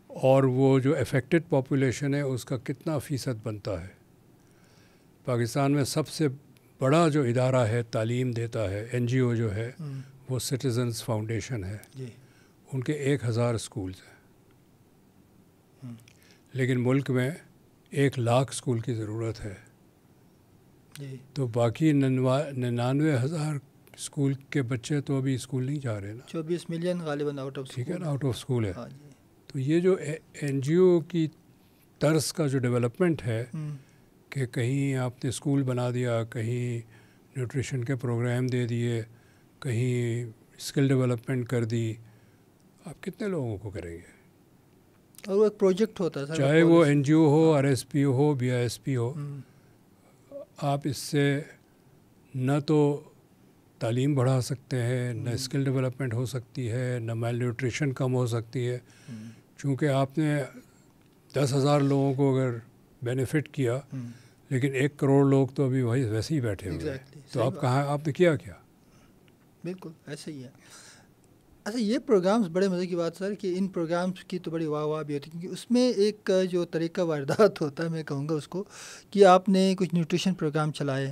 اور وہ جو افیکٹڈ پاپولیشن ہے اس کا کتنا فیصد بنتا ہے. پاکستان میں سب سے بڑا جو ادارہ ہے تعلیم دیتا ہے، این جی او جو ہے، وہ سٹیزنز فاؤنڈیشن ہے. ان کے 1000 اسکولز ہیں، لیکن ملک میں 100,000 اسکول کی ضرورت ہے. تو باقی 99,000 اسکول کے بچے تو ابھی اسکول نہیں جا رہے نا.
24 ملین غالباً آؤٹ آف.
ٹھیک ہے نا، آؤٹ آف اسکول ہے. تو یہ جو این جی او کی طرز کا جو ڈیولپمنٹ ہے کہ کہیں آپ نے اسکول بنا دیا، کہیں نیوٹریشن کے پروگرام دے دیے، کہیں اسکل ڈیولپمنٹ کر دی، آپ کتنے لوگوں کو کریں گے؟
اور وہ ایک پروجیکٹ ہوتا ہے سر،
چاہے وہ این جی او ہو، آر ایس پی او ہو، بی آئی ایس پی ہو. آپ اس سے نہ تو تعلیم بڑھا سکتے ہیں، نہ اسکل ڈیولپمنٹ ہو سکتی ہے، نہ میل نیوٹریشن کم ہو سکتی ہے. چونکہ آپ نے 10,000 لوگوں کو اگر بینیفٹ کیا، لیکن 1 کروڑ لوگ تو ابھی ویسے ہی بیٹھے ہوئے ہیں، تو آپ کہاں، آپ نے کیا کیا؟
بالکل ایسے ہی ہے. اچھا، یہ پروگرامز بڑے مزے کی بات سر کہ ان پروگرامز کی تو بڑی واہ واہ بھی ہوتی ہے، کیونکہ اس میں ایک جو طریقہ واردات ہوتا ہے، میں کہوں گا اس کو، کہ آپ نے کچھ نیوٹریشن پروگرام چلائے،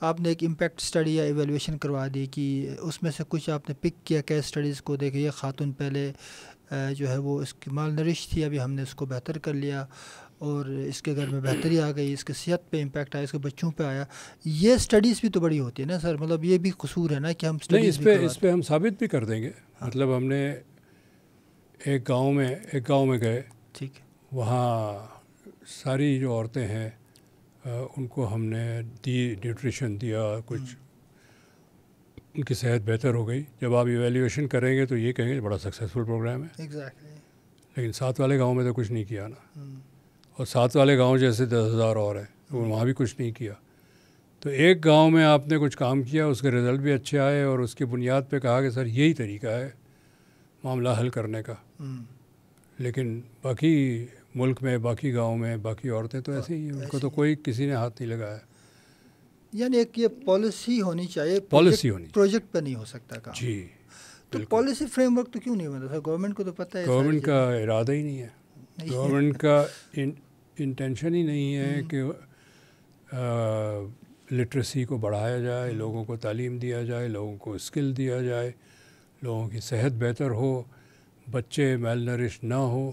آپ نے ایک امپیکٹ اسٹڈی یا ایویلویشن کروا دی کہ اس میں سے کچھ آپ نے پک کیا کیس اسٹڈیز کو، دیکھے یہ خاتون پہلے جو ہے وہ اس کی مال نرش تھی، ابھی ہم نے اس کو بہتر کر لیا اور اس کے گھر میں بہتری آ گئی، اس کے صحت پہ امپیکٹ آیا، اس کے بچوں پہ آیا. یہ اسٹڈیز بھی تو بڑی ہوتی ہے نا سر، مطلب یہ بھی قصور ہے نا کہ ہم
نہیں، اس پہ ہم ثابت بھی کر دیں گے. مطلب ہم نے ایک گاؤں میں گئے،
ٹھیک ہے،
وہاں ساری جو عورتیں ہیں ان کو ہم نے نیوٹریشن دیا، کچھ ان کی صحت بہتر ہو گئی. جب آپ ایویلیویشن کریں گے تو یہ کہیں گے بڑا سکسیزفل پروگرام ہے.
ایگزیکٹلی.
لیکن ساتھ والے گاؤں میں تو کچھ نہیں کیا نا، اور ساتھ والے گاؤں جیسے 10,000 اور ہیں، وہاں بھی کچھ نہیں کیا. تو ایک گاؤں میں آپ نے کچھ کام کیا، اس کے رزلٹ بھی اچھے آئے، اور اس کی بنیاد پہ کہا کہ سر یہی طریقہ ہے معاملہ حل کرنے کا. لیکن باقی ملک میں، باقی گاؤں میں، باقی عورتیں تو ایسے ہی ہیں، ان کو تو کوئی کسی نے ہاتھ نہیں لگایا.
یعنی ایک یہ پالیسی ہونی چاہیے،
پالیسی ہونی چاہیے،
پروجیکٹ پہ نہیں ہو سکتا کام.
جی
تو پالیسی فریم ورک تو کیوں نہیں بنتا سر؟ گورنمنٹ کو تو پتہ ہے،
گورنمنٹ کا ارادہ ہی نہیں ہے، گورنمنٹ کا انٹینشن ہی نہیں ہے کہ لٹریسی کو بڑھایا جائے، لوگوں کو تعلیم دیا جائے، لوگوں کو اسکل دیا جائے، لوگوں کی صحت بہتر ہو، بچے میل نرش نہ ہو.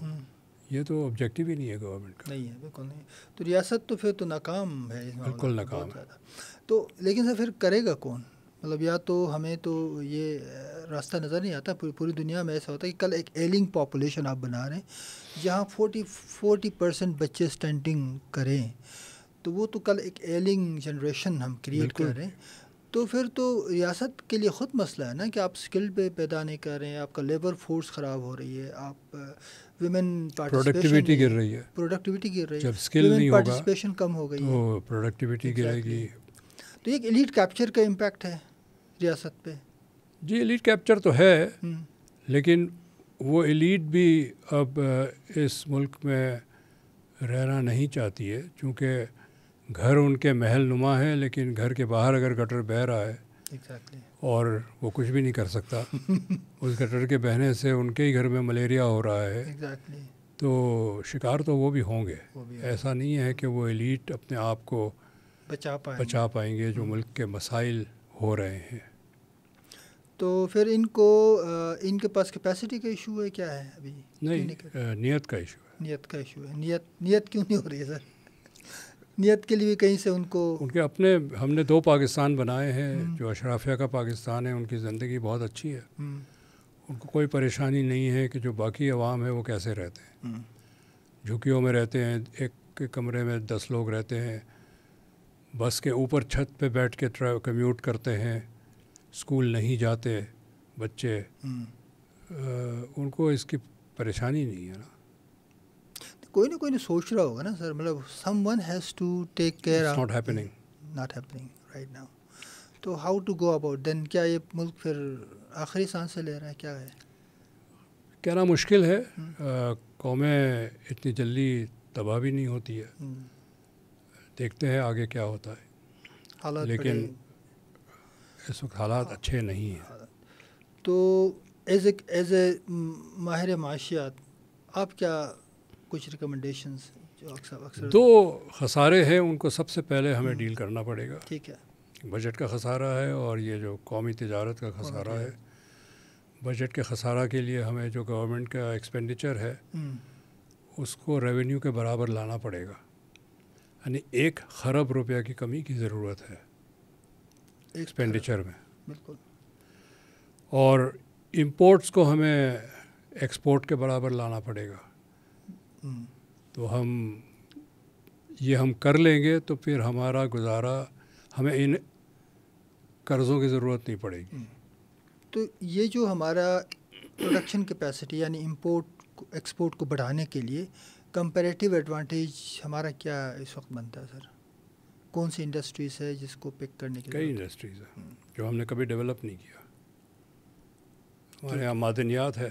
یہ تو آبجیکٹیو ہی نہیں ہے گورنمنٹ کا.
نہیں ہے، بالکل نہیں. تو ریاست تو پھر تو ناکام ہے،
بالکل ناکام ہے.
تو لیکن سر پھر کرے گا کون؟ مطلب یا تو ہمیں تو یہ راستہ نظر نہیں آتا. پوری دنیا میں ایسا ہوتا ہے کہ کل ایک ایلنگ پاپولیشن آپ بنا رہے ہیں جہاں 40% بچے اسٹنٹنگ کریں، تو وہ تو کل ایک ایلنگ جنریشن ہم کریٹ کر رہے ہیں. تو پھر تو ریاست کے لیے خود مسئلہ ہے نا کہ آپ اسکل پہ پیدا نہیں کر رہے ہیں، آپ کا لیبر فورس خراب ہو رہی ہے، آپ ویمن
پروڈکٹیوٹی گر رہی ہے، جب اسکل نہیں ہوگا
پارٹیسپیشن کم ہو گئی
تو پروڈکٹیوٹی گرے گی.
تو ایک ایلیٹ کیپچر کا امپیکٹ ہے ریاست پہ.
جی ایلیٹ کیپچر تو ہے، لیکن وہ ایلیٹ بھی اب اس ملک میں رہنا نہیں چاہتی ہے، چونکہ گھر ان کے محل نما ہے، لیکن گھر کے باہر اگر گٹر بہہ رہا ہے اور وہ کچھ بھی نہیں کر سکتا، اس گٹر کے بہنے سے ان کے ہی گھر میں ملیریا ہو رہا ہے، تو شکار تو وہ بھی ہوں گے. ایسا نہیں ہے کہ وہ ایلیٹ اپنے آپ کو بچا پائیں گے جو ملک کے مسائل ہو رہے ہیں.
تو پھر ان کے پاس کیپیسٹی کا ایشو ہے، کیا ہے ابھی؟
نہیں، نیت کا ایشو ہے.
نیت کیوں نہیں ہو رہی ہے سر؟ نیت کے لیے کہیں سے ان کے
اپنے، ہم نے 2 پاکستان بنائے ہیں. جو اشرافیہ کا پاکستان ہے ان کی زندگی بہت اچھی ہے، ان کو کوئی پریشانی نہیں ہے کہ جو باقی عوام ہے وہ کیسے رہتے ہیں. جھکیوں میں رہتے ہیں، ایک کمرے میں 10 لوگ رہتے ہیں، بس کے اوپر چھت پہ بیٹھ کے کمیوٹ کرتے ہیں، اسکول نہیں جاتے بچے. ان کو اس کی پریشانی نہیں ہے نا.
کوئی نہ سوچ رہا ہوگا نا سر، مطلب someone has to take care of.
Not
happening right now. تو how to go about then? کیا یہ ملک پھر آخری سانسیں لے رہا ہے، کیا ہے؟
کہنا مشکل ہے. قومیں اتنی جلدی تباہ بھی نہیں ہوتی ہے، دیکھتے ہیں آگے کیا ہوتا ہے. لیکن اس وقت حالات اچھے نہیں ہیں.
تو ایز اے ماہر معاشیات آپ کیا کچھ ریکمنڈیشنز جو اکثر
2 خسارے ہیں، ان کو سب سے پہلے ہمیں ڈیل کرنا پڑے گا.
ٹھیک ہے.
بجٹ کا خسارہ ہے اور یہ جو قومی تجارت کا خسارہ ہے. بجٹ کے خسارہ کے لیے ہمیں جو گورنمنٹ کا ایکسپینڈیچر ہے اس کو ریونیو کے برابر لانا پڑے گا. یعنی 1 خرب روپیہ کی کمی کی ضرورت ہے ایکسپینڈیچر میں.
بالکل.
اور امپورٹس کو ہمیں ایکسپورٹ کے برابر لانا پڑے گا. تو ہم یہ ہم کر لیں گے تو پھر ہمارا گزارا ہمیں ان قرضوں کی ضرورت نہیں پڑے گی.
تو یہ جو ہمارا پروڈکشن کیپیسٹی یعنی امپورٹ ایکسپورٹ کو بڑھانے کے لیے کمپیریٹیو ایڈوانٹیج ہمارا کیا اس وقت بنتا ہے سر؟ کون سی انڈسٹریز ہے جس کو پک کرنے کے لیے؟
کئی انڈسٹریز ہیں جو ہم نے کبھی ڈیولپ نہیں کیا. ہمارے یہاں معدنیات ہے،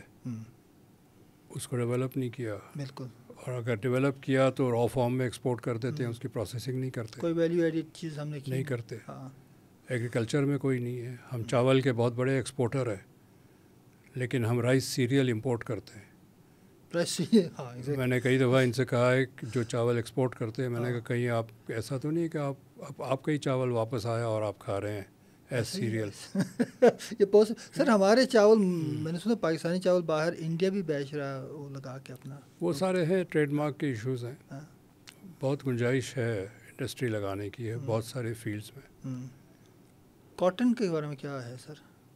اس کو ڈیولپ نہیں کیا.
بالکل.
اور اگر ڈیولپ کیا تو را فارم میں ایکسپورٹ کر دیتے ہیں، اس کی پروسیسنگ نہیں کرتے،
کوئی ویلیو ایڈڈ چیز ہم نے
نہیں کرتے.
ہاں.
ایگریکلچر میں کوئی نہیں ہے. ہم چاول کے بہت بڑے ایکسپورٹر ہیں، لیکن ہم رائس سیریل امپورٹ کرتے ہیں. میں نے کئی دفعہ ان سے کہا ہے کہ جو چاول ایکسپورٹ کرتے ہیں، میں نے کہا کہیں آپ ایسا تو نہیں ہے کہ آپ کا ہی چاول واپس آیا اور آپ کھا رہے ہیں ایز سیریل.
یہ سر ہمارے چاول میں نے سنا پاکستانی چاول باہر انڈیا بھی بیچ رہا ہے وہ لگا کے اپنا.
وہ سارے ہیں ٹریڈ مارک کے ایشوز ہیں. بہت گنجائش ہے انڈسٹری لگانے کی ہے بہت سارے فیلڈس میں.
کاٹن کے بارے میں کیا ہے سر؟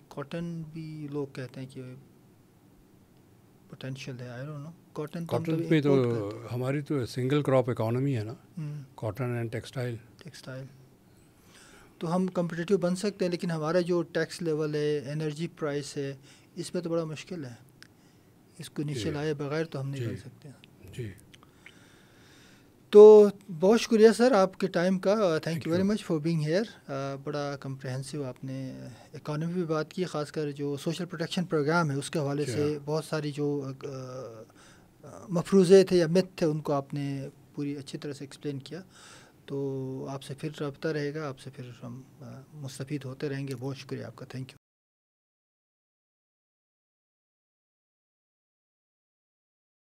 کاٹن بھی لوگ کہتے ہیں کہ پوٹینشیل ہے. آئی ڈونٹ نو.
کاٹن پہ تو ہماری تو سنگل کراپ اکانومی ہے نا، کاٹن اینڈ ٹیکسٹائل.
تو ہم کمپٹیٹیو بن سکتے ہیں، لیکن ہمارا جو ٹیکس لیول ہے، انرجی پرائس ہے، اس میں تو بڑا مشکل ہے. اس کو نیچے لائے بغیر تو ہم نہیں بن سکتے.
جی.
تو بہت شکریہ سر آپ کے ٹائم کا. Thank you very much for being here. بڑا کمپریہنسو آپ نے اکانومی پہ بات کی، خاص کر جو سوشل پروٹیکشن پروگرام ہے اس کے حوالے سے بہت ساری جو مفروضے تھے یا مت تھے ان کو آپ نے پوری اچھی طرح سے ایکسپلین کیا. تو آپ سے پھر رابطہ رہے گا، آپ سے پھر ہم مستفید ہوتے رہیں گے. بہت شکریہ آپ کا. Thank you.